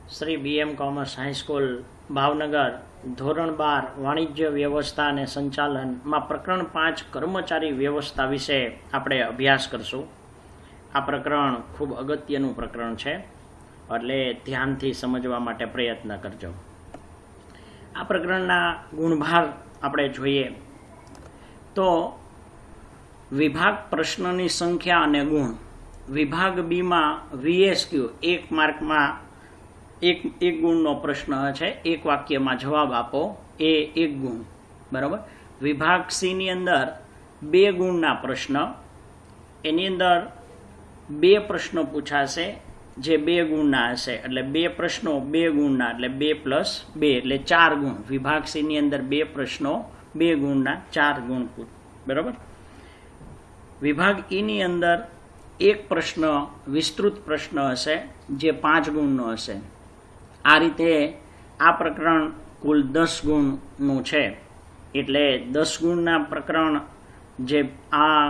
Shri BM commerce high school Bhavnagar ધોરણ 12 વાણિજ્ય વ્યવસ્થા અને સંચાલનમાં પ્રકરણ 5 કર્મચારી વ્યવસ્થા વિશે આપણે અભ્યાસ કરશું। આ પ્રકરણ ખૂબ અગત્યનું પ્રકરણ છે, એટલે ધ્યાનથી સમજવા માટે પ્રયત્ન કરજો। આ પ્રકરણના ગુણભાર આપણે જોઈએ તો વિભાગ પ્રશ્નની સંખ્યા અને ગુણ। વિભાગ બીમાં VSQ 1 માર્કમાં એક ગુણનો પ્રશ્ન છે, એક વાક્યમાં જવાબ આપો, એ 1 ગુણ બરાબર। વિભાગ સી અંદર 2 ગુણના પ્રશ્ન, એની અંદર 2 પ્રશ્નો પૂછાશે જે 2 ગુણના હશે, એટલે 2 પ્રશ્નો 2 ગુણના, એટલે 2 + 2 એટલે 4 ગુણ। વિભાગ સી અંદર 2 પ્રશ્નો 2 ગુણના 4 ગુણ બરાબર। વિભાગ ઈની અંદર 1 પ્રશ્ન વિસ્તૃત પ્રશ્ન હશે જે 5 ગુણનો હશે। આ રીતે આ પ્રકરણ કુલ 10 ગુણનું છે, એટલે 10 ગુણના પ્રકરણ જે આ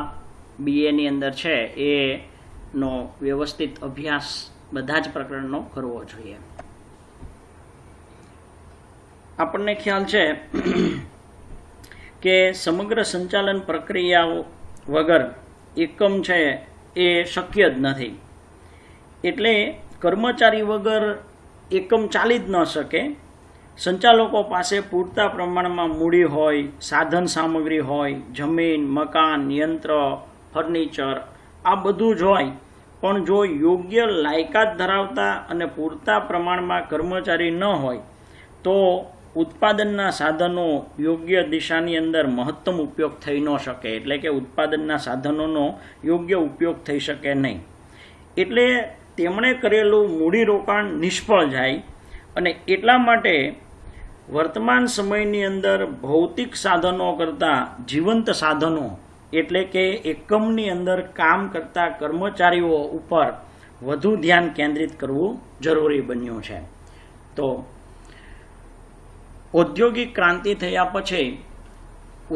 BAની અંદર છે એનો વ્યવસ્થિત અભ્યાસ બધા જ પ્રકરણનો કરવો જોઈએ। આપણને ખ્યાલ છે કે સમગ્ર સંચાલન પ્રક્રિયાઓ વગર એકમ છે એ શક્ય જ નથી, એટલે કર્મચારી વગર એકમ ચાલી જ ન શકે। સંચાલકો પાસે પૂરતા પ્રમાણમાં મૂડી હોય, સાધન સામગ્રી હોય, જમીન, મકાન, યંત્ર, ફર્નિચર આ બધું જ હોય, પણ જો યોગ્ય લાયકાત ધરાવતા અને પૂરતા પ્રમાણમાં કર્મચારી ન હોય તો ઉત્પાદનના સાધનો યોગ્ય દિશાની અંદર મહત્તમ ઉપયોગ થઈ ન શકે, એટલે કે ઉત્પાદનના સાધનોનો યોગ્ય ઉપયોગ થઈ શકે નહીં। એટલે તેમણે કરેલું મૂડીરોકાણ નિષ્ફળ જાય, અને એટલા માટે વર્તમાન સમયની અંદર ભૌતિક સાધનો કરતાં જીવંત સાધનો એટલે કે એકમની અંદર કામ કરતા કર્મચારીઓ ઉપર વધુ ધ્યાન કેન્દ્રિત કરવું જરૂરી બન્યું છે। તો ઔદ્યોગિક ક્રાંતિ થયા પછી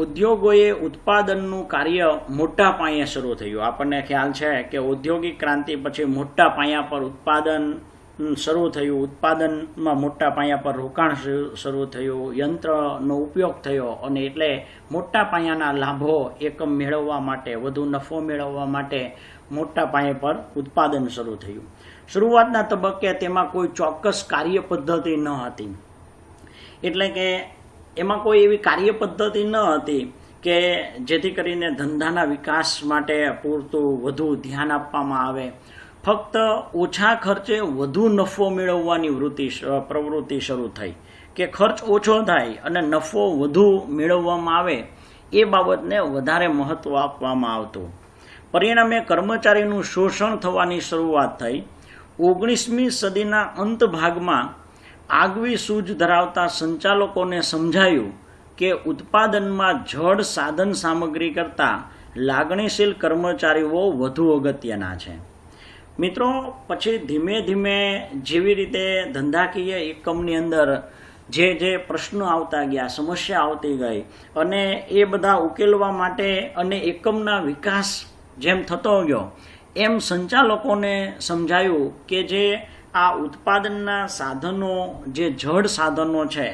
ઉદ્યોગોએ ઉત્પાદનનું કાર્ય મોટા પાયે શરૂ થયું। આપણને ખ્યાલ છે કે ઔદ્યોગિક ક્રાંતિ પછી મોટા પાયા પર ઉત્પાદન શરૂ થયું, ઉત્પાદનમાં મોટા પાયા પર રોકાણ શરૂ થયું, યંત્રનો ઉપયોગ થયો, અને એટલે મોટા પાયાના લાભો એકમ મેળવવા માટે, વધુ નફો મેળવવા માટે મોટા પાયે પર ઉત્પાદન શરૂ થયું। શરૂઆતના તબક્કે તેમાં કોઈ ચોક્કસ કાર્ય પદ્ધતિ ન હતી, એટલે કે એમાં કોઈ એવી કાર્ય પદ્ધતિ ન હતી કે જેથી કરીને ધંધાના વિકાસ માટે પૂરતું વધુ ધ્યાન આપવામાં આવે। ફક્ત ઓછા ખર્ચે વધુ નફો મેળવવાની પ્રવૃત્તિ શરૂ થઈ, કે ખર્ચ ઓછો થાય અને નફો વધુ મેળવવામાં આવે એ બાબતને વધારે મહત્ત્વ આપવામાં આવતું। પરિણામે કર્મચારીનું શોષણ થવાની શરૂઆત થઈ। 19મી સદીના અંત ભાગમાં આગવી સૂઝ ધરાવતા સંચાલકોને સમજાયું કે ઉત્પાદનમાં જડ સાધન સામગ્રી કરતાં લાગણીશીલ કર્મચારીઓ વધુ અગત્યના છે। મિત્રો, પછી ધીમે ધીમે જેવી રીતે ધંધાકીય એકમની અંદર જે પ્રશ્નો આવતા ગયા, સમસ્યા આવતી ગઈ, અને એ બધા ઉકેલવા માટે અને એકમના વિકાસ જેમ થતો ગયો એમ સંચાલકોને સમજાયું કે જે આ ઉત્પાદનના સાધનો, જે જડ સાધનો છે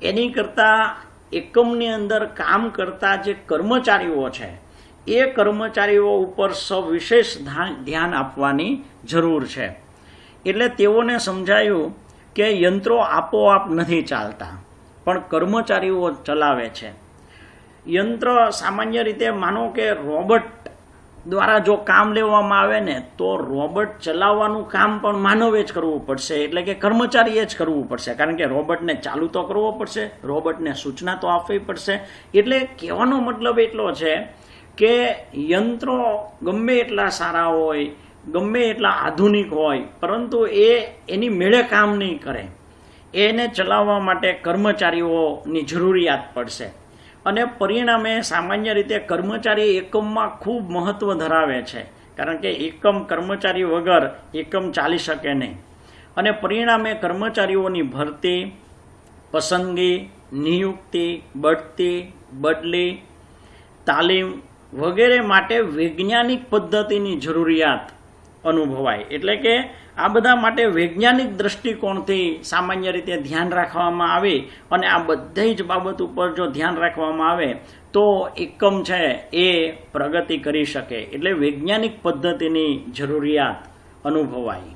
એની કરતાં એકમની અંદર કામ કરતા જે કર્મચારીઓ છે એ કર્મચારીઓ ઉપર સવિશેષ ધ્યાન આપવાની જરૂર છે। એટલે તેઓને સમજાયું કે યંત્રો આપોઆપ નથી ચાલતા, પણ કર્મચારીઓ ચલાવે છે। યંત્ર સામાન્ય રીતે માનો કે રોબોટ દ્વારા જો કામ લેવામાં આવે ને તો રોબોટ ચલાવવાનું કામ પણ માનવે જ કરવું પડશે, એટલે કે કર્મચારીએ જ કરવું પડશે, કારણ કે રોબોટને ચાલુ તો કરવો પડશે, રોબોટને સૂચના તો આપવી પડશે। એટલે કહેવાનો મતલબ એટલો છે કે યંત્રો ગમે એટલા સારા હોય, ગમે એટલા આધુનિક હોય, પરંતુ એની મેળે કામ નહીં કરે, એને ચલાવવા માટે કર્મચારીઓની જરૂરિયાત પડશે। અને પરિણામે સામાન્ય રીતે કર્મચારી એકમમાં ખૂબ મહત્ત્વ ધરાવે છે, કારણ કે એકમ કર્મચારી વગર એકમ ચાલી શકે નહીં। અને પરિણામે કર્મચારીઓની ભરતી, પસંદગી, નિયુક્તિ, બઢતી, બદલી, તાલીમ વગેરે માટે વૈજ્ઞાનિક પદ્ધતિની જરૂરિયાત અનુભવાય. એટલે કે આ બધા માટે વૈજ્ઞાનિક દ્રષ્ટિકોણથી સામાન્ય રીતે ધ્યાન રાખવામાં આવે અને આ બધી જ બાબત ઉપર જો ધ્યાન રાખવામાં આવે તો એકમ છે એ પ્રગતિ કરી શકે. એટલે વૈજ્ઞાનિક પદ્ધતિની જરૂરિયાત અનુભવાય.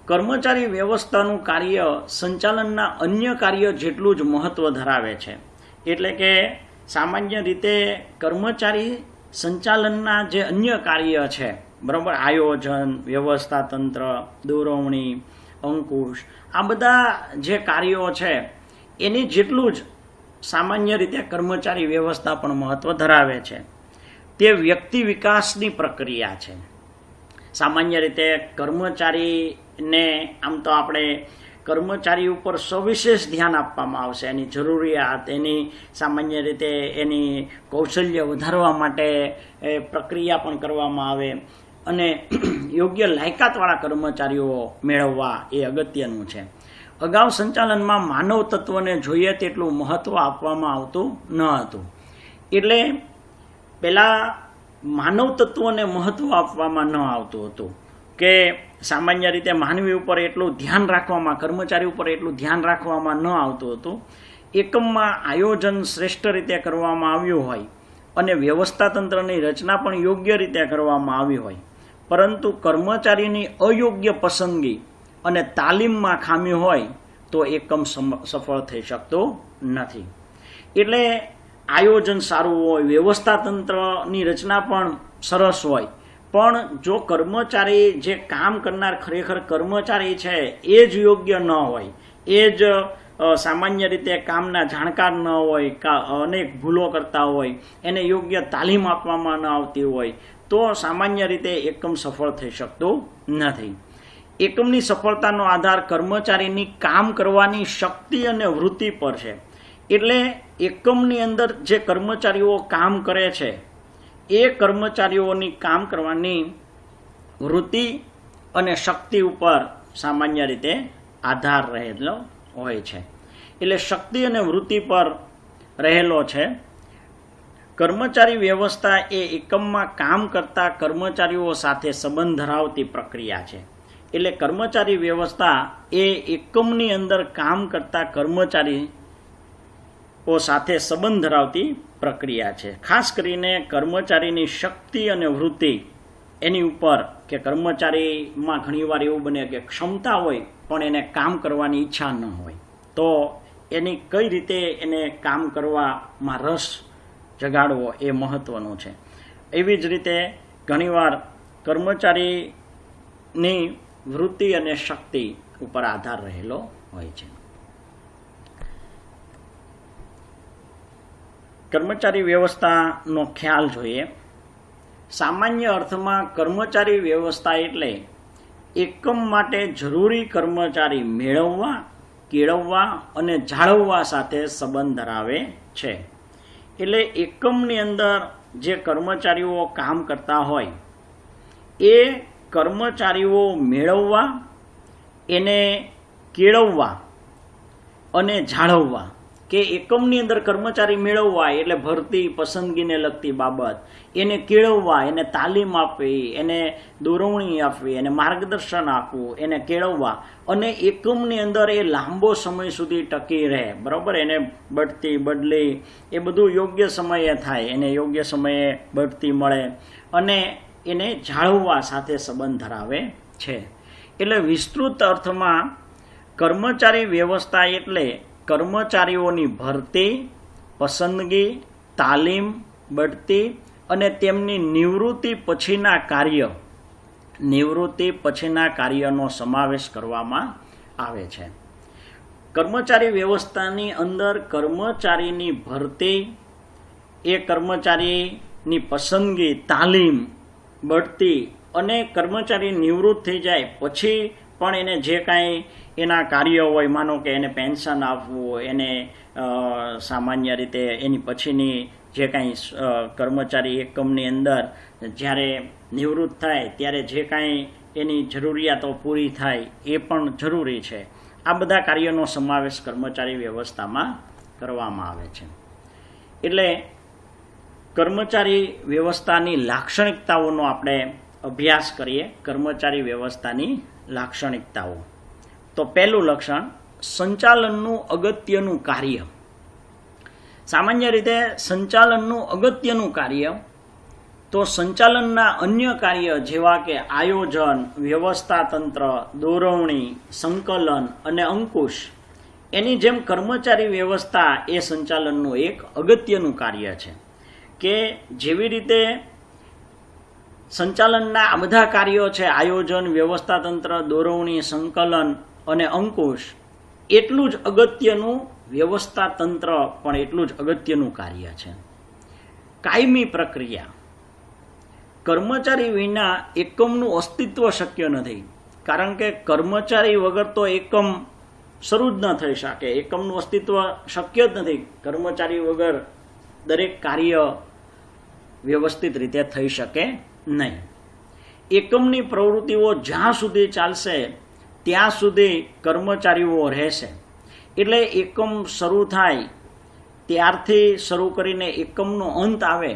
કર્મચારી વ્યવસ્થાનું કાર્ય સંચાલનના અન્ય કાર્ય જેટલું જ મહત્ત્વ ધરાવે છે. એટલે કે સામાન્ય રીતે કર્મચારી સંચાલનના જે અન્ય કાર્ય છે, બરાબર, આયોજન, વ્યવસ્થા તંત્ર, દોરવણી, અંકુશ, આ બધા જે કાર્યો છે એની જેટલું જ સામાન્ય રીતે કર્મચારી વ્યવસ્થા પણ મહત્ત્વ ધરાવે છે. તે વ્યક્તિ વિકાસની પ્રક્રિયા છે. સામાન્ય રીતે કર્મચારીને આમ તો આપણે કર્મચારી ઉપર સવિશેષ ધ્યાન આપવામાં આવશે. એની જરૂરિયાત, એની સામાન્ય રીતે એની કૌશલ્ય વધારવા માટે પ્રક્રિયા પણ કરવામાં આવે અને યોગ્ય લાયકાતવાળા કર્મચારીઓ મેળવવા એ અગત્યનું છે. અગાઉ સંચાલનમાં માનવ તત્વને જોઈએ તેટલું મહત્ત્વ આપવામાં આવતું ન હતું. એટલે પહેલાં માનવ તત્વને મહત્ત્વ આપવામાં ન આવતું હતું કે સામાન્ય રીતે માનવી ઉપર એટલું ધ્યાન રાખવામાં, કર્મચારી ઉપર એટલું ધ્યાન રાખવામાં ન આવતું હતું. એકમમાં આયોજન શ્રેષ્ઠ રીતે કરવામાં આવ્યું હોય અને વ્યવસ્થા તંત્રની રચના પણ યોગ્ય રીતે કરવામાં આવી હોય, પરંતુ કર્મચારીની અયોગ્ય પસંદગી અને તાલીમમાં ખામી હોય તો એકમ સફળ થઈ શકતો નથી. એટલે આયોજન સારું હોય, વ્યવસ્થા તંત્રની રચના પણ સરસ હોય, પણ જો કર્મચારી જે કામ કરનાર ખરેખર કર્મચારી છે એ જ યોગ્ય ન હોય, એ જ સામાન્ય રીતે કામના જાણકાર ન હોય, અનેક ભૂલો કરતા હોય, એને યોગ્ય તાલીમ આપવામાં ન આવતી હોય તો સામાન્ય રીતે એકમ સફળ થઈ શકતું નથી. એકમની સફળતાનો આધાર કર્મચારીની કામ કરવાની શક્તિ અને વૃત્તિ પર છે. એટલે એકમની અંદર જે કર્મચારીઓ કામ કરે છે એ કર્મચારીઓની કામ કરવાની વૃત્તિ અને શક્તિ ઉપર સામાન્ય રીતે આધાર રહેલો હોય છે. એટલે શક્તિ અને વૃત્તિ પર રહેલો છે. કર્મચારી વ્યવસ્થા એ એકમમાં કામ કરતા કર્મચારીઓ સાથે સંબંધ ધરાવતી પ્રક્રિયા છે. એટલે કર્મચારી વ્યવસ્થા એ એકમની અંદર કામ કરતા કર્મચારીઓ સાથે સંબંધ ધરાવતી પ્રક્રિયા છે. ખાસ કરીને કર્મચારીની શક્તિ અને વૃત્તિ એની ઉપર કે કર્મચારીમાં ઘણીવાર એવું બને કે ક્ષમતા હોય પણ એને કામ કરવાની ઈચ્છા ન હોય, તો એની કઈ રીતે એને કામ કરવામાં રસ જગાડવો એ મહત્ત્વનું છે. એવી જ રીતે ઘણીવાર કર્મચારીની વૃત્તિ અને શક્તિ ઉપર આધાર રહેલો હોય છે. કર્મચારી વ્યવસ્થાનો ખ્યાલ જોઈએ. સામાન્ય અર્થમાં કર્મચારી વ્યવસ્થા એટલે એકમ માટે જરૂરી કર્મચારી મેળવવા, કેળવવા અને જાળવવા સાથે સંબંધ ધરાવે છે. એટલે એકમની અંદર જે કર્મચારીઓ કામ કરતા હોય એ કર્મચારીઓ મેળવવા, એને કેળવવા અને જાળવવા, કે એકમની અંદર કર્મચારી મેળવવા એટલે ભરતી, પસંદગીને લગતી બાબત, એને કેળવવા, એને તાલીમ આપવી, એને દોરવણી આપવી, એને માર્ગદર્શન આપવું, એને કેળવવા, અને એકમની અંદર એ લાંબો સમય સુધી ટકી રહે, બરાબર, એને બઢતી, બદલી એ બધું યોગ્ય સમયે થાય, એને યોગ્ય સમયે બઢતી મળે અને એને જાળવવા સાથે સંબંધ ધરાવે છે. એટલે વિસ્તૃત અર્થમાં કર્મચારી વ્યવસ્થા એટલે કર્મચારીઓની ભરતી, પસંદગી, તાલીમ, બઢતી અને તેમની નિવૃત્તિ પછીના કાર્યનો સમાવેશ કરવામાં આવે છે. કર્મચારી વ્યવસ્થાની અંદર કર્મચારીની ભરતી, એ કર્મચારીની પસંદગી, તાલીમ, બઢતી અને કર્મચારી નિવૃત્ત થઈ જાય પછી પણ એને જે કાંઈ એના કાર્ય હોય, માનો કે એને પેન્શન આપવું, એને સામાન્ય રીતે એની પછીની જે કાંઈ કર્મચારી એકમની અંદર જ્યારે નિવૃત્ત થાય ત્યારે જે કાંઈ એની જરૂરિયાતો પૂરી થાય એ પણ જરૂરી છે. આ બધા કાર્યોનો સમાવેશ કર્મચારી વ્યવસ્થામાં કરવામાં આવે છે. એટલે કર્મચારી વ્યવસ્થાની લાક્ષણિકતાઓનો આપણે અભ્યાસ કરીએ કર્મચારી વ્યવસ્થાની લાક્ષણિકતાઓ. તો પહેલું લક્ષણ, સંચાલનનું અગત્યનું કાર્ય. સામાન્ય રીતે સંચાલનનું અગત્યનું કાર્ય તો સંચાલનના અન્ય કાર્ય જેવા કે આયોજન, વ્યવસ્થા તંત્ર, દોરવણી, સંકલન અને અંકુશ, એની જેમ કર્મચારી વ્યવસ્થા એ સંચાલનનું એક અગત્યનું કાર્ય છે. કે જેવી રીતે સંચાલનના આ બધા કાર્યો છે, આયોજન, વ્યવસ્થા તંત્ર, દોરવણી, સંકલન અને અંકુશ, એટલું જ અગત્યનું વ્યવસ્થા તંત્ર પણ એટલું જ અગત્યનું કાર્ય છે. કાયમી પ્રક્રિયા. કર્મચારી વિના એકમનું અસ્તિત્વ શક્ય નથી, કારણ કે કર્મચારી વગર તો એકમ શરૂ જ ન થઈ શકે. એકમનું અસ્તિત્વ શક્ય જ નથી. કર્મચારી વગર દરેક કાર્ય વ્યવસ્થિત રીતે થઈ શકે નહીં. એકમની પ્રવૃત્તિઓ જ્યાં સુધી ચાલશે ત્યાં સુધી કર્મચારીઓ રહેશે. એટલે એકમ શરૂ થાય ત્યારથી શરૂ કરીને એકમનો અંત આવે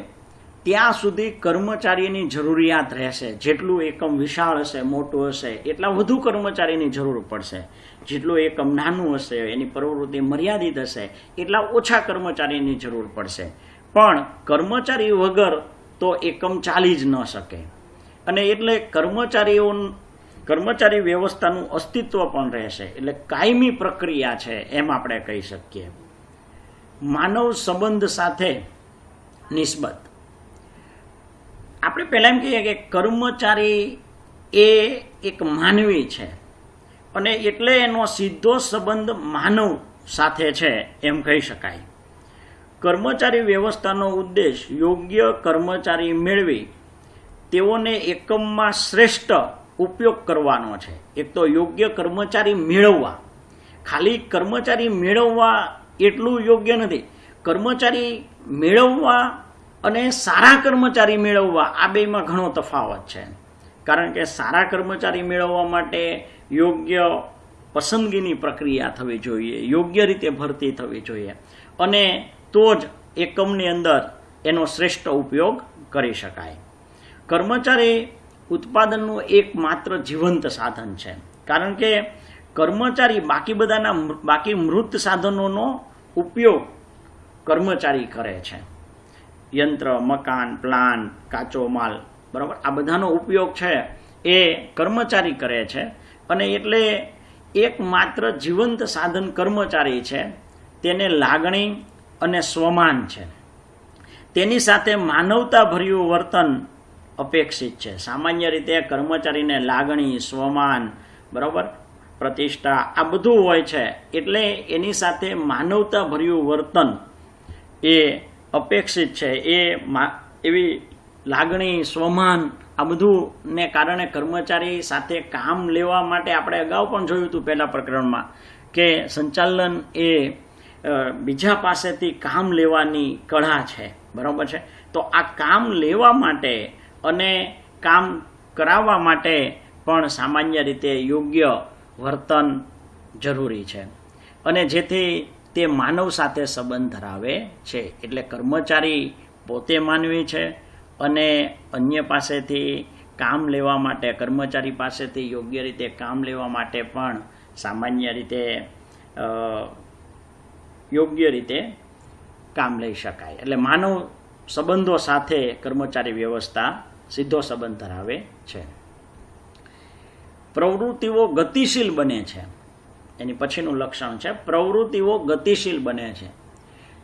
ત્યાં સુધી કર્મચારીની જરૂરિયાત રહેશે. જેટલું એકમ વિશાળ હશે, મોટું હશે, એટલા વધુ કર્મચારીની જરૂર પડશે. જેટલું એકમ નાનું હશે, એની પ્રવૃત્તિ મર્યાદિત હશે, એટલા ઓછા કર્મચારીની જરૂર પડશે. પણ કર્મચારી વગર તો એકમ ચાલી જ ન શકે. અને એટલે કર્મચારી વ્યવસ્થાનું અસ્તિત્વ પણ રહેશે. એટલે કાયમી પ્રક્રિયા છે એમ આપણે કહી શકીએ. માનવ સંબંધ સાથે નિસ્બત. આપણે પહેલાં એમ કહીએ કે કર્મચારી એ એક માનવી છે અને એટલે એનો સીધો સંબંધ માનવ સાથે છે એમ કહી શકાય. કર્મચારી વ્યવસ્થાનો ઉદ્દેશ યોગ્ય કર્મચારી મેળવી તેઓને એકમમાં શ્રેષ્ઠ ઉપયોગ કરવાનો છે. એક તો યોગ્ય કર્મચારી મેળવવા. ખાલી કર્મચારી મેળવવા એટલું યોગ્ય નથી. કર્મચારી મેળવવા અને સારા કર્મચારી મેળવવા, આ બેમાં ઘણો તફાવત છે. કારણ કે સારા કર્મચારી મેળવવા માટે યોગ્ય પસંદગીની પ્રક્રિયા થવી જોઈએ, યોગ્ય રીતે ભરતી થવી જોઈએ, અને તો જ એકમની અંદર એનો શ્રેષ્ઠ ઉપયોગ કરી શકાય. કર્મચારી ઉત્પાદનનું એકમાત્ર જીવંત સાધન છે. કારણ કે કર્મચારી બાકી મૃત સાધનોનો ઉપયોગ કર્મચારી કરે છે. યંત્ર, મકાન, પ્લાન, કાચો માલ, બરાબર, આ બધાનો ઉપયોગ છે એ કર્મચારી કરે છે. અને એટલે એકમાત્ર જીવંત સાધન કર્મચારી છે. તેને લાગણી અને સ્વમાન છે. તેની સાથે માનવતાભર્યું વર્તન અપેક્ષિત છે. સામાન્ય રીતે કર્મચારીને લાગણી, સ્વમાન, બરાબર, પ્રતિષ્ઠા, આ બધું હોય છે. એટલે એની સાથે માનવતાભર્યું વર્તન એ અપેક્ષિત છે. એવી લાગણી, સ્વમાન, આ બધુંને કારણે કર્મચારી સાથે કામ લેવા માટે આપણે અગાઉ પણ જોયું હતું પહેલા પ્રકરણમાં કે સંચાલન એ બીજા પાસેથી કામ લેવાની કળા છે. બરાબર છે. તો આ કામ લેવા માટે અને કામ કરાવવા માટે પણ સામાન્ય રીતે યોગ્ય વર્તન જરૂરી છે, અને જેથી તે માનવ સાથે સંબંધ ધરાવે છે. એટલે કર્મચારી પોતે માનવી છે અને અન્ય પાસેથી કામ લેવા માટે, કર્મચારી પાસેથી યોગ્ય રીતે કામ લેવા માટે પણ સામાન્ય રીતે યોગ્ય રીતે કામ લઈ શકાય. એટલે માનવ સંબંધો સાથે કર્મચારી વ્યવસ્થા સીધો સંબંધ ધરાવે છે. પ્રવૃત્તિઓ ગતિશીલ બને છે. એની પછીનું લક્ષણ છે પ્રવૃત્તિઓ ગતિશીલ બને છે.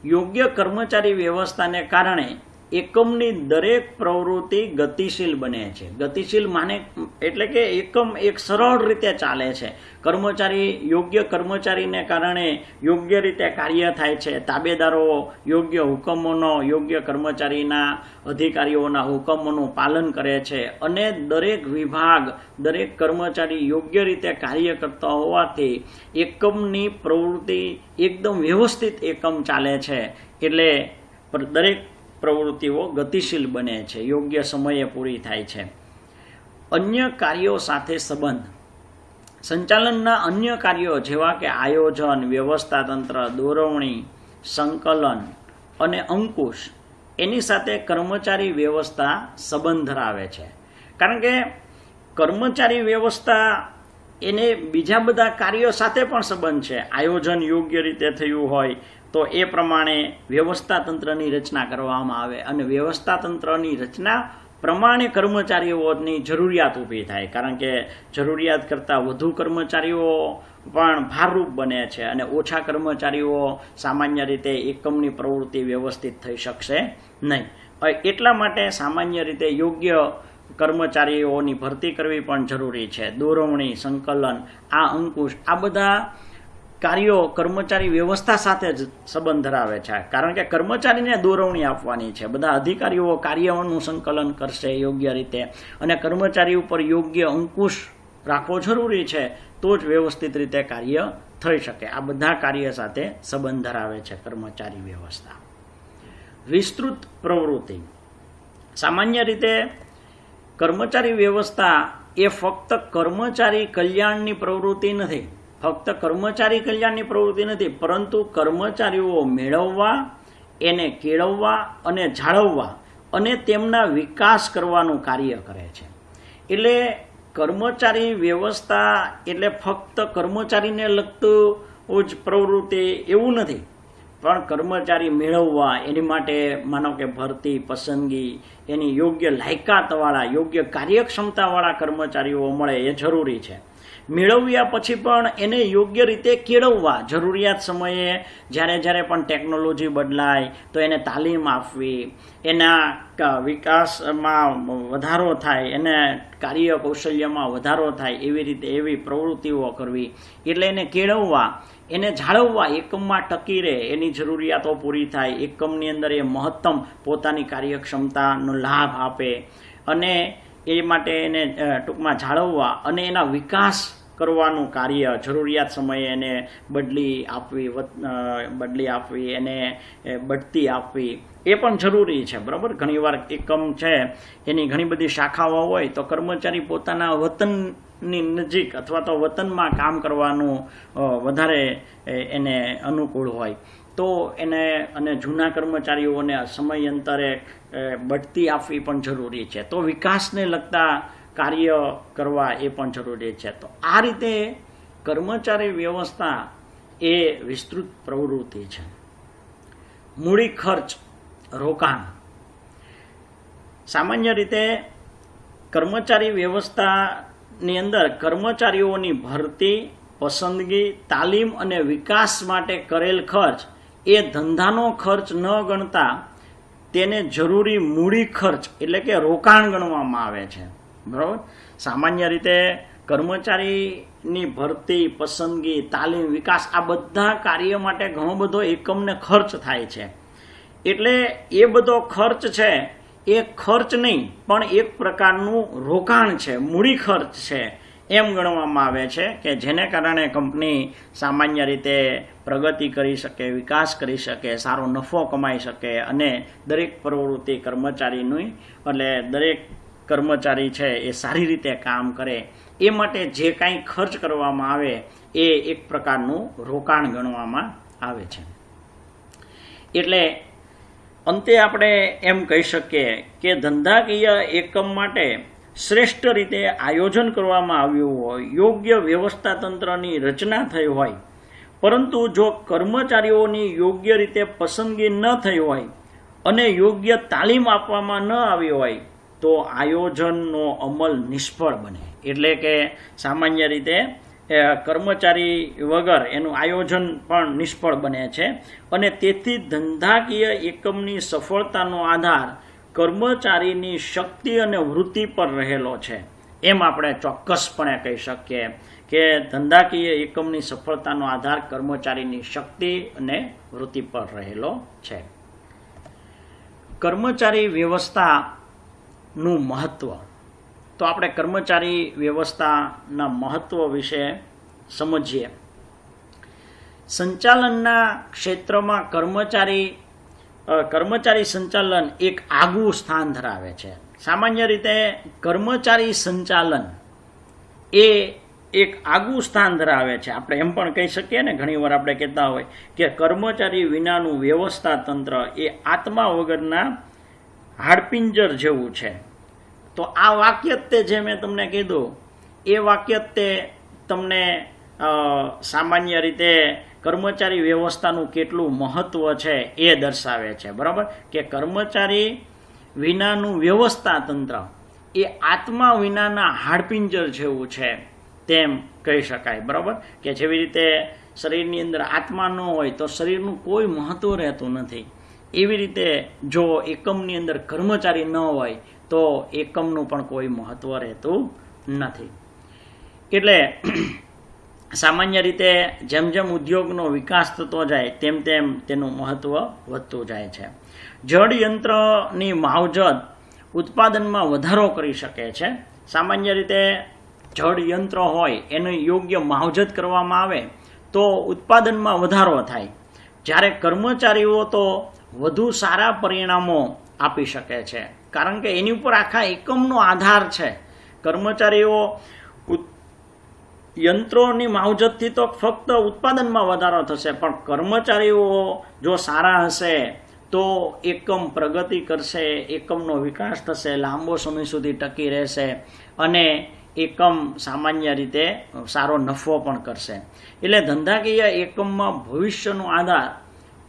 યોગ્ય કર્મચારી વ્યવસ્થાને કારણે એકમની દરેક પ્રવૃત્તિ ગતિશીલ બને છે. ગતિશીલ માને એટલે કે એકમ એક સરળ રીતે ચાલે છે. યોગ્ય કર્મચારીને કારણે યોગ્ય રીતે કાર્ય થાય છે. તાબેદારો યોગ્ય હુકમોનો, યોગ્ય કર્મચારીના અધિકારીઓના હુકમોનું પાલન કરે છે, અને દરેક વિભાગ, દરેક કર્મચારી યોગ્ય રીતે કાર્ય કરતા હોવાથી એકમની પ્રવૃત્તિ એકદમ વ્યવસ્થિત એકમ ચાલે છે. એટલે દરેક પ્રવૃત્તિઓ ગતિશીલ બને છે, યોગ્ય સમયે પૂરી થાય છે. અન્ય કાર્યો સાથે સંબંધ. સંચાલનના અન્ય કાર્યો જેવા કે આયોજન, વ્યવસ્થા તંત્ર, દોરવણી, સંકલન અને અંકુશ, એની સાથે કર્મચારી વ્યવસ્થા સંબંધ ધરાવે છે. કારણ કે કર્મચારી વ્યવસ્થા એને બીજા બધા કાર્યો સાથે પણ સંબંધ છે. આયોજન યોગ્ય રીતે થયું હોય તો એ પ્રમાણે વ્યવસ્થા તંત્રની રચના કરવામાં આવે અને વ્યવસ્થા તંત્રની રચના પ્રમાણે કર્મચારીઓની જરૂરિયાત ઊભી થાય, કારણ કે જરૂરિયાત કરતાં વધુ કર્મચારીઓ પણ ભારરૂપ બને છે અને ઓછા કર્મચારીઓ સામાન્ય રીતે એકમની પ્રવૃત્તિ વ્યવસ્થિત થઈ શકશે નહીં. એટલા માટે સામાન્ય રીતે યોગ્ય કર્મચારીઓની ભરતી કરવી પણ જરૂરી છે. દોરવણી, સંકલન, આ અંકુશ, આ બધા કાર્યો કર્મચારી વ્યવસ્થા સાથે જ સંબંધ ધરાવે છે, કારણ કે કર્મચારીને દોરવણી આપવાની છે. બધા અધિકારીઓ કાર્યનું સંકલન કરશે યોગ્ય રીતે અને કર્મચારી ઉપર યોગ્ય અંકુશ રાખવો જરૂરી છે, તો જ વ્યવસ્થિત રીતે કાર્ય થઈ શકે. આ બધા કાર્ય સાથે સંબંધ ધરાવે છે કર્મચારી વ્યવસ્થા. વિસ્તૃત પ્રવૃત્તિ. સામાન્ય રીતે કર્મચારી વ્યવસ્થા એ ફક્ત કર્મચારી કલ્યાણની પ્રવૃત્તિ નથી, પરંતુ કર્મચારીઓ મેળવવા, એને કેળવવા અને જાળવવા અને તેમના વિકાસ કરવાનું કાર્ય કરે છે. એટલે કર્મચારી વ્યવસ્થા એટલે ફક્ત કર્મચારીને લગતું જ પ્રવૃત્તિ એવું નથી, પણ કર્મચારી મેળવવા, એની માટે માનો કે ભરતી, પસંદગી, એની યોગ્ય લાયકાતવાળા, યોગ્ય કાર્યક્ષમતાવાળા કર્મચારીઓ મળે એ જરૂરી છે. મેળવ્યા પછી પણ એને યોગ્ય રીતે કેળવવા, જરૂરિયાત સમયે જ્યારે પણ ટેકનોલોજી બદલાય તો એને તાલીમ આપવી, એના વિકાસમાં વધારો થાય, એને કાર્ય કૌશલ્યમાં વધારો થાય એવી રીતે એવી પ્રવૃત્તિઓ કરવી. એટલે એને કેળવવા, એને જાળવવા, એકમમાં ટકી રહે, એની જરૂરિયાતો પૂરી થાય, એકમની અંદર એ મહત્તમ પોતાની કાર્યક્ષમતાનો લાભ આપે અને એ માટે એને ટૂંકમાં જાળવવા અને એના વિકાસ કરવાનું કાર્ય, જરૂરિયાત સમયે એને બદલી આપવી, એને બઢતી આપવી, એ પણ જરૂરી છે. બરાબર, ઘણીવાર એકમ છે એની ઘણી બધી શાખાઓ હોય તો કર્મચારી પોતાના વતનની નજીક અથવા તો વતનમાં કામ કરવાનું વધારે એને અનુકૂળ હોય તો એને, અને જૂના કર્મચારીઓને સમયાંતરે બઢતી આપવી પણ જરૂરી છે. તો વિકાસને લગતા કાર્ય કરવા એ પણ જરૂરી છે. તો આ રીતે કર્મચારી વ્યવસ્થા એ વિસ્તૃત પ્રવૃત્તિ છે. મૂડી ખર્ચ, રોકાણ. સામાન્ય રીતે કર્મચારી વ્યવસ્થાની અંદર કર્મચારીઓની ભરતી, પસંદગી, તાલીમ અને વિકાસ માટે કરેલ ખર્ચ એ ધંધાનો ખર્ચ ન ગણતા તેને જરૂરી મૂડી ખર્ચ એટલે કે રોકાણ ગણવામાં આવે છે. બરાબર, સામાન્ય રીતે કર્મચારીની ભરતી, પસંદગી, તાલીમ, વિકાસ આ બધા કાર્ય માટે ઘણો બધો એકમને ખર્ચ થાય છે. એટલે એ બધો ખર્ચ છે એ ખર્ચ નહીં પણ એક પ્રકારનું રોકાણ છે, મૂડી ખર્ચ છે એમ ગણવામાં આવે છે, કે જેને કારણે કંપની સામાન્ય રીતે પ્રગતિ કરી શકે, વિકાસ કરી શકે, સારો નફો કમાઈ શકે અને દરેક પ્રવૃત્તિ કર્મચારીની, એટલે દરેક કર્મચારી છે એ સારી રીતે કામ કરે એ માટે જે કાંઈ ખર્ચ કરવામાં આવે એ એક પ્રકારનું રોકાણ ગણવામાં આવે છે. એટલે અંતે આપણે એમ કહી શકીએ કે ધંધાકીય એકમ માટે શ્રેષ્ઠ રીતે આયોજન કરવામાં આવ્યું હોય, યોગ્ય વ્યવસ્થા તંત્રની રચના થઈ હોય, પરંતુ જો કર્મચારીઓની યોગ્ય રીતે પસંદગી ન થઈ હોય અને યોગ્ય તાલીમ આપવામાં ન આવી હોય તો આયોજનનો અમલ નિષ્ફળ બને. એટલે કે સામાન્ય રીતે કર્મચારી વગર એનું આયોજન પણ નિષ્ફળ બને છે અને તેથી ધંધાકીય એકમની સફળતાનો આધાર કર્મચારીની શક્તિ અને વૃત્તિ પર રહેલો છે. એમ આપણે ચોક્કસપણે કહી શકીએ કે ધંધાકીય એકમની સફળતાનો આધાર કર્મચારીની શક્તિ અને વૃત્તિ પર રહેલો છે. કર્મચારી વ્યવસ્થાનું મહત્ત્વ. તો આપણે કર્મચારી વ્યવસ્થાના મહત્ત્વ વિશે સમજીએ. સંચાલનના ક્ષેત્રમાં કર્મચારી સંચાલન એક આગવું સ્થાન ધરાવે છે. સામાન્ય રીતે કર્મચારી સંચાલન એ એક આગવું સ્થાન ધરાવે છે. આપણે એમ પણ કહી શકીએ ને, ઘણીવાર આપણે કહેતા હોય કે કર્મચારી વિનાનું વ્યવસ્થા તંત્ર એ આત્મા વગરના હાડપિંજર જેવું છે. તો આ વાક્ય તે જે મેં તમને કીધું એ વાક્ય તે તમને સામાન્ય રીતે કર્મચારી વ્યવસ્થાનું કેટલું મહત્વ છે એ દર્શાવે છે. બરાબર, કે કર્મચારી વિનાનું વ્યવસ્થા તંત્ર એ આત્મા વિનાના હાડપિંજર જેવું છે તેમ કહી શકાય. બરાબર, કે જેવી રીતે શરીરની અંદર આત્મા ન હોય તો શરીરનું કોઈ મહત્વ રહેતું નથી, એવી રીતે જો એકમની અંદર કર્મચારી ન હોય તો એકમનું પણ કોઈ મહત્વ રહેતું નથી. એટલે સામાન્ય રીતે જેમ જેમ ઉદ્યોગનો વિકાસ થતો જાય તેમ તેમ તેનું મહત્વ વધતું જાય છે. જળ યંત્રની માવજત ઉત્પાદનમાં વધારો કરી શકે છે. સામાન્ય રીતે જળ યંત્ર હોય એનું યોગ્ય માવજત કરવામાં આવે તો ઉત્પાદનમાં વધારો થાય, જ્યારે કર્મચારીઓ તો વધુ સારા પરિણામો આપી શકે છે, કારણ કે એની ઉપર આખા એકમનો આધાર છે. કર્મચારીઓ યંત્રોની માવજતથી તો ફક્ત ઉત્પાદનમાં વધારો થશે, પણ કર્મચારીઓ જો સારા હશે તો એકમ પ્રગતિ કરશે, એકમનો વિકાસ થશે, લાંબો સમય સુધી ટકી રહેશે અને એકમ સામાન્ય રીતે સારો નફો પણ કરશે. એટલે ધંધાકીય એકમમાં ભવિષ્યનો આધાર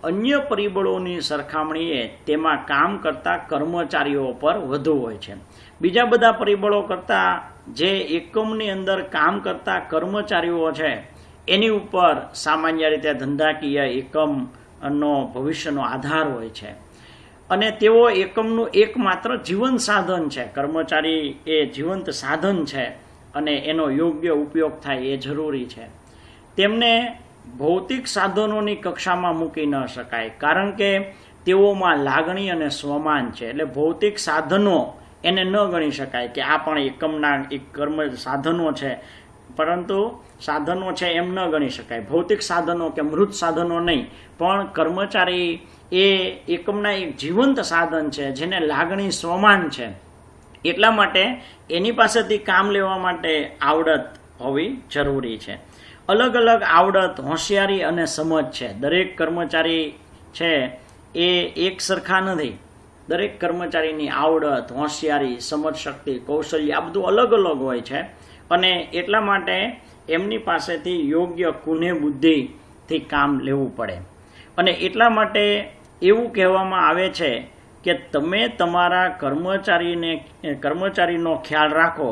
અન્ય પરિબળોની સરખામણીએ તેમાં કામ કરતા કર્મચારીઓ પર વધુ હોય છે. બીજા બધા પરિબળો કરતાં જે એકમની અંદર કામ કરતા કર્મચારીઓ છે એની ઉપર સામાન્ય રીતે ધંધાકીય એકમનો ભવિષ્યનો આધાર હોય છે અને તેઓ એકમનું એકમાત્ર જીવન સાધન છે. કર્મચારી એ જીવંત સાધન છે અને એનો યોગ્ય ઉપયોગ થાય એ જરૂરી છે. તેમને ભૌતિક સાધનોની કક્ષામાં મૂકી ન શકાય, કારણ કે તેઓમાં લાગણી અને સ્વમાન છે. એટલે ભૌતિક સાધનો એને ન ગણી શકાય કે આ પણ એકમના એક સાધનો છે, પરંતુ સાધનો છે એમ ન ગણી શકાય. ભૌતિક સાધનો કે મૃત સાધનો નહીં, પણ કર્મચારી એ એકમના એક જીવંત સાધન છે જેને લાગણી સ્વમાન છે. એટલા માટે એની પાસેથી કામ લેવા માટે આવડત હોવી જરૂરી છે. અલગ અલગ આવડત, હોશિયારી અને સમજ છે. દરેક કર્મચારી છે એ એક સરખા નથી. દરેક કર્મચારીની આવડત, હોશિયારી, સમજ શક્તિ, કૌશલ્ય આ બધું અલગ અલગ હોય છે અને એટલા માટે એમની પાસેથી યોગ્ય કુને બુદ્ધિથી કામ લેવું પડે. અને એટલા માટે એવું કહેવામાં આવે છે કે તમે તમારા કર્મચારીનો ખ્યાલ રાખો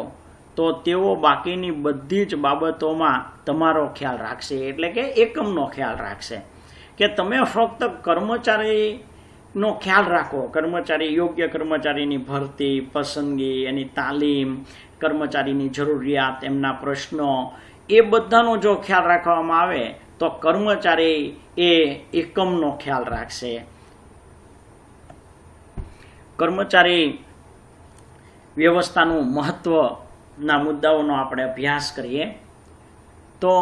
તો તેઓ બાકીની બધી જ બાબતોમાં તમારો ખ્યાલ રાખશે, એટલે કે એકમનો ખ્યાલ રાખશે. કે તમે ફક્ત કર્મચારીનો ખ્યાલ રાખો, યોગ્ય કર્મચારીની ભરતી, પસંદગી, એની તાલીમ, કર્મચારીની જરૂરિયાત, એમના પ્રશ્નો એ બધાનો જો ખ્યાલ રાખવામાં આવે તો કર્મચારી એ એકમનો ખ્યાલ રાખશે. કર્મચારી વ્યવસ્થાનું મહત્વના મુદ્દાઓનો આપણે અભ્યાસ કરીએ તો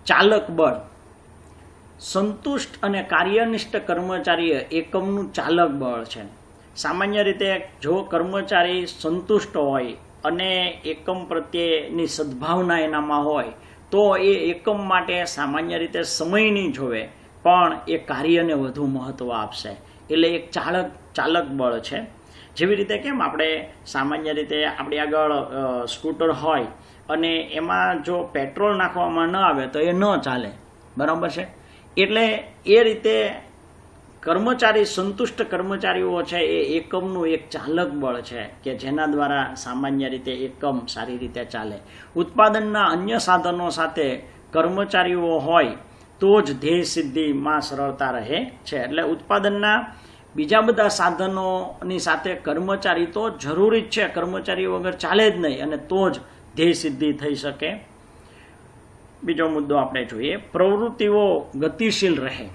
ચાલક બળ. સંતુષ્ટ અને કાર્યનિષ્ઠ કર્મચારી એકમનું ચાલક બળ છે. સામાન્ય રીતે જો કર્મચારી સંતુષ્ટ હોય અને એકમ પ્રત્યેની સદ્ભાવના એનામાં હોય તો એ એકમ માટે સામાન્ય રીતે સમય નહીં જોવે, પણ એ કાર્યને વધુ મહત્ત્વ આપશે. એટલે એક ચાલક બળ છે. જેવી રીતે કેમ આપણે સામાન્ય રીતે આપણી આગળ સ્કૂટર હોય અને એમાં જો પેટ્રોલ નાખવામાં ન આવે તો એ ન ચાલે, બરાબર છે. એટલે એ રીતે સંતુષ્ટ કર્મચારીઓ છે એ એકમનું એક ચાલક બળ છે કે જેના દ્વારા સામાન્ય રીતે એકમ સારી રીતે ચાલે. ઉત્પાદનના અન્ય સાધનો સાથે કર્મચારીઓ હોય તો જ ધ્યેય સિદ્ધિમાં સરળતા રહે છે. એટલે ઉત્પાદનના બીજા બધા સાધનોની સાથે કર્મચારી તો જરૂરી જ છે, કર્મચારી વગર ચાલે જ નહીં અને તો જ ધ્યેય સિદ્ધિ થઈ શકે. બીજો મુદ્દો આપણે જોઈએ, પ્રવૃત્તિઓ ગતિશીલ રહે.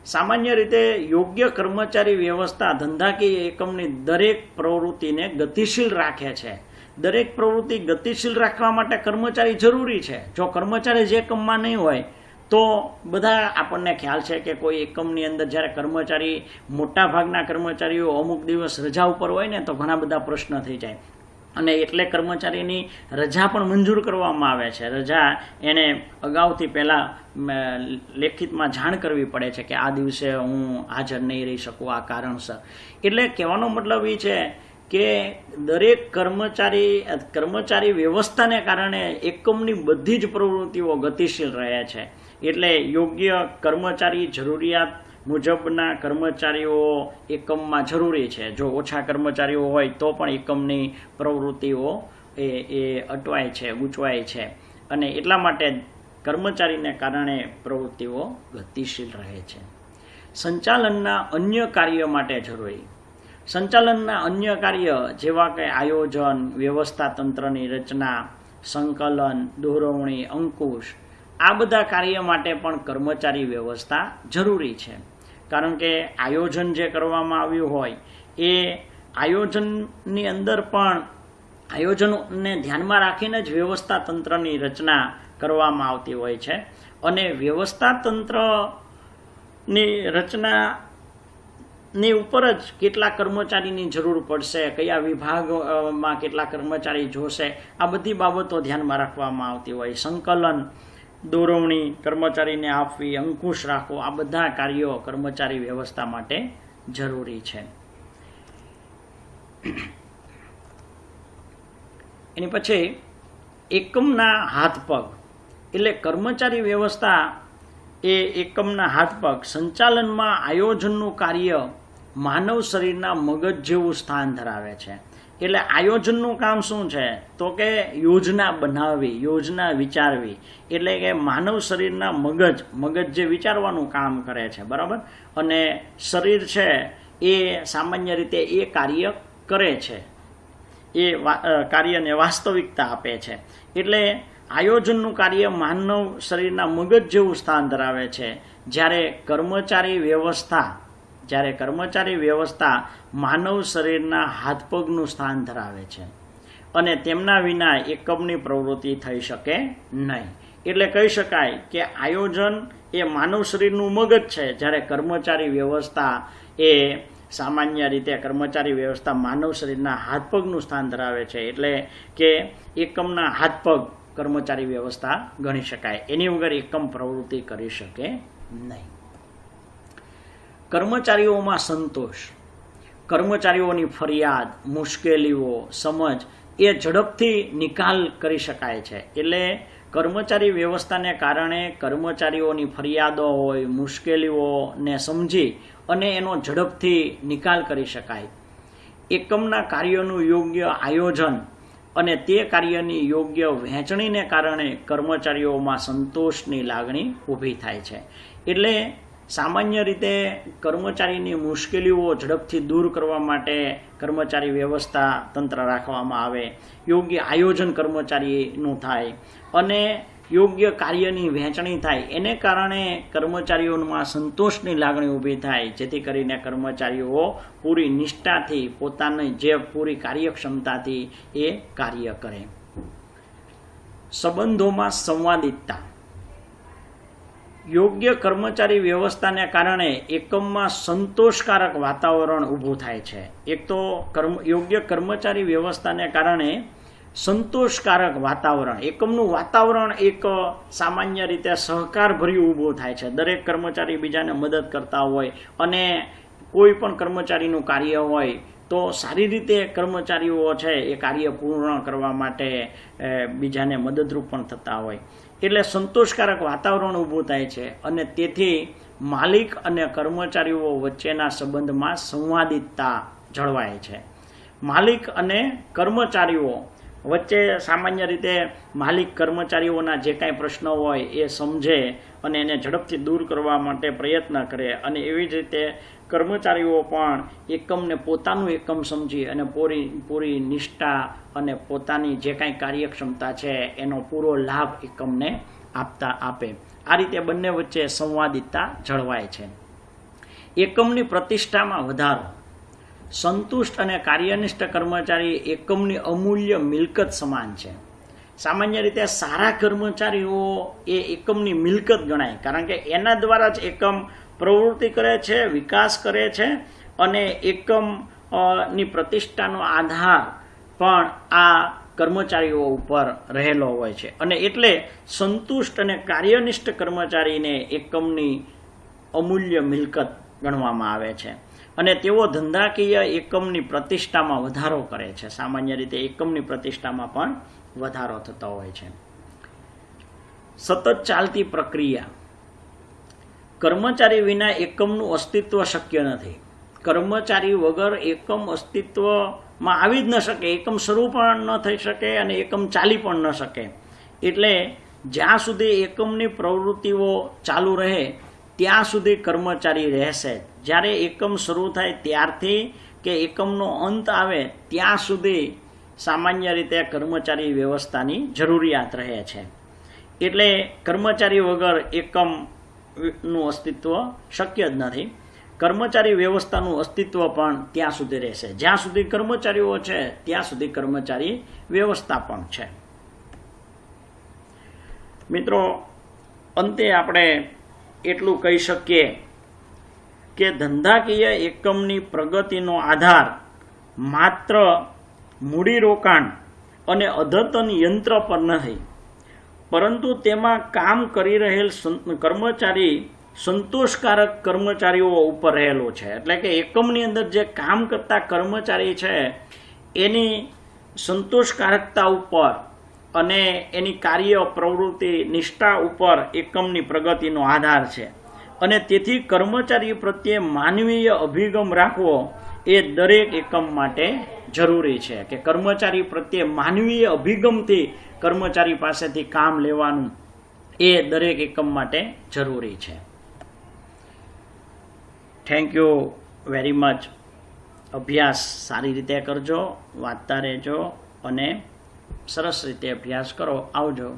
સામાન્ય રીતે યોગ્ય કર્મચારી વ્યવસ્થા ધંધાકીય એકમની દરેક પ્રવૃત્તિને ગતિશીલ રાખે છે. દરેક પ્રવૃત્તિ ગતિશીલ રાખવા માટે કર્મચારી જરૂરી છે. જો કર્મચારી જે એકમમાં નહીં હોય તો બધા આપણને ખ્યાલ છે કે કોઈ એકમની અંદર જ્યારે મોટા ભાગના કર્મચારીઓ અમુક દિવસ રજા ઉપર હોય ને તો ઘણા બધા પ્રશ્ન થઈ જાય અને એટલે કર્મચારીની રજા પણ મંજૂર કરવામાં આવે છે. રજા એને અગાઉથી પહેલાં લેખિતમાં જાણ કરવી પડે છે કે આ દિવસે હું હાજર નહીં રહી શકું આ કારણસર. એટલે કહેવાનો મતલબ એ છે કે દરેક કર્મચારી વ્યવસ્થાને કારણે એકમની બધી જ પ્રવૃત્તિઓ ગતિશીલ રહે છે. એટલે યોગ્ય કર્મચારી જરૂરિયાત મુજબના કર્મચારીઓ એકમમાં જરૂરી છે. જો ઓછા કર્મચારીઓ હોય તો પણ એકમની પ્રવૃત્તિઓ એ અટવાય છે, ગૂંચવાય છે. અને એટલા માટે કર્મચારીને કારણે પ્રવૃત્તિઓ ગતિશીલ રહે છે. સંચાલનના અન્ય કાર્ય માટે જરૂરી. સંચાલનના અન્ય કાર્ય જેવા કે આયોજન, વ્યવસ્થા તંત્રની રચના, સંકલન, દોરવણી, અંકુશ, આ બધા કાર્ય માટે પણ કર્મચારી વ્યવસ્થા જરૂરી છે. કારણ કે આયોજન જે કરવામાં આવ્યું હોય એ આયોજનની અંદર પણ આયોજનને ધ્યાનમાં રાખીને જ વ્યવસ્થા તંત્રની રચના કરવામાં આવતી હોય છે. અને વ્યવસ્થા તંત્રની રચનાની ઉપર જ કેટલા કર્મચારીની જરૂર પડશે, કયા વિભાગમાં કેટલા કર્મચારી જોશે, આ બધી બાબતો ધ્યાનમાં રાખવામાં આવતી હોય. સંકલન, દોરવણી કર્મચારીને આપવી, અંકુશ રાખવો, આ બધા કાર્યો કર્મચારી વ્યવસ્થા માટે જરૂરી છે. એની પછી એકમના હાથ પગ, એટલે કર્મચારી વ્યવસ્થા એ એકમના હાથ પગ. સંચાલનમાં આયોજનનું કાર્ય માનવ શરીરના મગજ જેવું સ્થાન ધરાવે છે. એટલે આયોજનનું કામ શું છે તો કે યોજના બનાવવી, યોજના વિચારવી. એટલે કે માનવ શરીરના મગજ જે વિચારવાનું કામ કરે છે, બરાબર. અને શરીર છે એ સામાન્ય રીતે એ કાર્ય કરે છે, એ કાર્યને વાસ્તવિકતા આપે છે. એટલે આયોજનનું કાર્ય માનવ શરીરના મગજ જેવું સ્થાન ધરાવે છે. જ્યારે કર્મચારી વ્યવસ્થા માનવ શરીરના હાથ પગનું સ્થાન ધરાવે છે. અને તેમના વિના એકમની પ્રવૃત્તિ થઈ શકે નહીં. એટલે કહી શકાય કે આયોજન એ માનવ શરીરનું મગજ છે, જ્યારે કર્મચારી વ્યવસ્થા એ સામાન્ય રીતે કર્મચારી વ્યવસ્થા માનવ શરીરના હાથ પગનું સ્થાન ધરાવે છે. એટલે કે એકમના હાથ પગ કર્મચારી વ્યવસ્થા ગણી શકાય. એની વગર એકમ પ્રવૃત્તિ કરી શકે નહીં. કર્મચારીઓમાં સંતોષ. કર્મચારીઓની ફરિયાદ, મુશ્કેલીઓ, સમજ એ ઝડપથી નિકાલ કરી શકાય છે. એટલે કર્મચારી વ્યવસ્થાને કારણે કર્મચારીઓની ફરિયાદો હોય, મુશ્કેલીઓને સમજી અને એનો ઝડપથી નિકાલ કરી શકાય. એકમના કાર્યોનું યોગ્ય આયોજન અને તે કાર્યની યોગ્ય વહેંચણીને કારણે કર્મચારીઓમાં સંતોષની લાગણી ઊભી થાય છે. એટલે સામાન્ય રીતે કર્મચારીની મુશ્કેલીઓ ઝડપથી દૂર કરવા માટે કર્મચારી વ્યવસ્થા તંત્ર રાખવામાં આવે, યોગ્ય આયોજન કર્મચારીનું થાય અને યોગ્ય કાર્યની વહેંચણી થાય. એને કારણે કર્મચારીઓમાં સંતોષની લાગણી ઊભી થાય, જેથી કરીને કર્મચારીઓ પૂરી નિષ્ઠાથી પોતાની જે પૂરી કાર્યક્ષમતાથી એ કાર્ય કરે. સંબંધોમાં સંવાદિતતા. યોગ્ય કર્મચારી વ્યવસ્થાને કારણે એકમમાં સંતોષકારક વાતાવરણ ઊભું થાય છે. એક તો યોગ્ય કર્મચારી વ્યવસ્થાને કારણે સંતોષકારક વાતાવરણ, એકમનું વાતાવરણ એક સામાન્ય રીતે સહકારભર્યું ઊભું થાય છે. દરેક કર્મચારી બીજાને મદદ કરતા હોય અને કોઈ પણ કર્મચારીનું કાર્ય હોય તો સારી રીતે કર્મચારીઓ છે એ કાર્ય પૂર્ણ કરવા માટે બીજાને મદદરૂપ પણ થતા હોય. એટલે સંતોષકારક વાતાવરણ ઊભું થાય છે અને તેથી માલિક અને કર્મચારીઓ વચ્ચેના સંબંધમાં સંવાદિતતા જળવાય છે. માલિક અને કર્મચારીઓ વચ્ચે સામાન્ય રીતે માલિક કર્મચારીઓના જે કાંઈ પ્રશ્નો હોય એ સમજે અને એને ઝડપથી દૂર કરવા માટે પ્રયત્ન કરે. અને એવી જ રીતે કર્મચારીઓ પણ એકમને પોતાનું એકમ સમજી અને પૂરી નિષ્ઠા અને પોતાની જે કાંઈ કાર્યક્ષમતા છે એનો પૂરો લાભ એકમને આપે. આ રીતે બંને વચ્ચે સંવાદિતતા જળવાય છે. એકમની પ્રતિષ્ઠામાં વધારો. સંતુષ્ટ અને કાર્યનિષ્ઠ કર્મચારી એકમની અમૂલ્ય મિલકત સમાન છે. સામાન્ય રીતે સારા કર્મચારીઓ એ એકમની મિલકત ગણાય, કારણ કે એના દ્વારા જ એકમ પ્રવૃત્તિ કરે છે, વિકાસ કરે છે અને એકમની પ્રતિષ્ઠાનો આધાર પણ આ કર્મચારીઓ ઉપર રહેલો હોય છે. અને એટલે સંતુષ્ટ અને કાર્યનિષ્ઠ કર્મચારીને એકમની અમૂલ્ય મિલકત ગણવામાં આવે છે. અને તેઓ ધંધાકીય એકમની પ્રતિષ્ઠામાં વધારો કરે છે. સામાન્ય રીતે એકમની પ્રતિષ્ઠામાં પણ વધારો થતો હોય છે. સતત ચાલતી પ્રક્રિયા. કર્મચારી વિના એકમનું અસ્તિત્વ શક્ય નથી. કર્મચારી વગર એકમ અસ્તિત્વમાં આવી જ ન શકે, એકમ શરૂ પણ ન થઈ શકે અને એકમ ચાલી પણ ન શકે. એટલે જ્યાં સુધી એકમની પ્રવૃત્તિઓ ચાલુ રહે ત્યાં સુધી કર્મચારી રહેશે. જ્યારે એકમ શરૂ થાય ત્યારથી કે એકમનો અંત આવે ત્યાં સુધી સામાન્ય રીતે કર્મચારી વ્યવસ્થાની જરૂરિયાત રહે છે. એટલે કર્મચારી વગર એકમનું અસ્તિત્વ શક્ય જ નથી. કર્મચારી વ્યવસ્થાનું અસ્તિત્વ પણ ત્યાં સુધી રહેશે. જ્યાં સુધી કર્મચારીઓ છે ત્યાં સુધી કર્મચારી વ્યવસ્થા પણ છે. મિત્રો, અંતે આપણે એટલું કહી શકીએ કે ધંધાકીય એકમની પ્રગતિનો આધાર માત્ર મૂડીરોકાણ અને અદ્યતન યંત્ર પર નથી, પરંતુ તેમાં કામ કરી રહેલ કર્મચારી સંતોષકારક કર્મચારીઓ ઉપર રહેલો છે. એટલે કે એકમની અંદર જે કામ કરતા કર્મચારી છે એની સંતોષકારકતા ઉપર અને એની કાર્ય પ્રવૃત્તિ નિષ્ઠા ઉપર એકમની પ્રગતિનો આધાર છે. અને તેથી કર્મચારી પ્રત્યે માનવીય અભિગમ રાખવો એ દરેક એકમ માટે જરૂરી છે. કે કર્મચારી પ્રત્યે માનવીય અભિગમથી કર્મચારી પાસેથી કામ લેવાનું એ દરેક એકમ માટે જરૂરી છે. Thank you very much. અભ્યાસ સારી રીતે કરજો, વાંચતા રહેજો અને સરસ રીતે અભ્યાસ કરો. આવજો.